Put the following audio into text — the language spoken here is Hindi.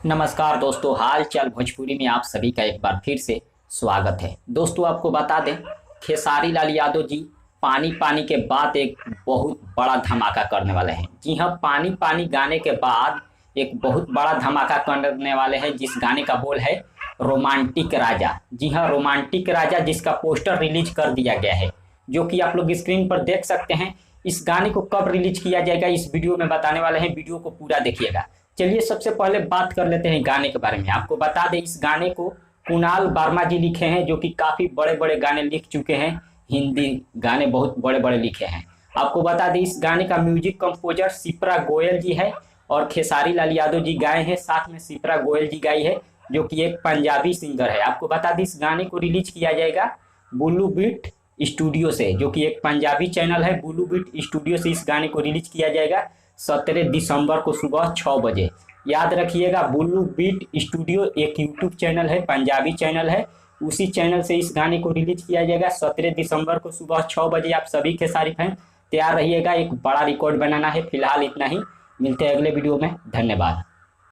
नमस्कार दोस्तों, हाल चाल भोजपुरी में आप सभी का एक बार फिर से स्वागत है। दोस्तों आपको बता दें, खेसारी लाल यादव जी पानी पानी के बाद एक बहुत बड़ा धमाका करने वाले हैं। जी हाँ, पानी पानी गाने के बाद एक बहुत बड़ा धमाका करने वाले हैं, जिस गाने का बोल है रोमांटिक राजा। जी हाँ, रोमांटिक राजा, जिसका पोस्टर रिलीज कर दिया गया है, जो कि आप लोग स्क्रीन पर देख सकते हैं। इस गाने को कब रिलीज किया जाएगा इस वीडियो में बताने वाले हैं, वीडियो को पूरा देखिएगा। चलिए सबसे पहले बात कर लेते हैं गाने के बारे में। आपको बता दें, इस गाने को कुणाल वर्मा जी लिखे हैं, जो कि काफी बड़े बड़े गाने लिख चुके हैं, हिंदी गाने बहुत बड़े बड़े लिखे हैं। आपको बता दें, इस गाने का म्यूजिक कंपोजर शिप्रा गोयल जी है और खेसारी लाल यादव जी गाए हैं, साथ में शिप्रा गोयल जी गाई है, जो कि एक पंजाबी सिंगर है। आपको बता दें, इस गाने को रिलीज किया जाएगा बुल्लू बीट स्टूडियो से, जो कि एक पंजाबी चैनल है। बुल्लू बीट स्टूडियो से इस गाने को रिलीज किया जाएगा 17 दिसंबर को सुबह 6 बजे। याद रखिएगा, बुल्लू बीट स्टूडियो एक यूट्यूब चैनल है, पंजाबी चैनल है, उसी चैनल से इस गाने को रिलीज किया जाएगा 17 दिसंबर को सुबह 6 बजे। आप सभी खेसारी फैन तैयार रहिएगा, एक बड़ा रिकॉर्ड बनाना है। फिलहाल इतना ही, मिलते हैं अगले वीडियो में। धन्यवाद।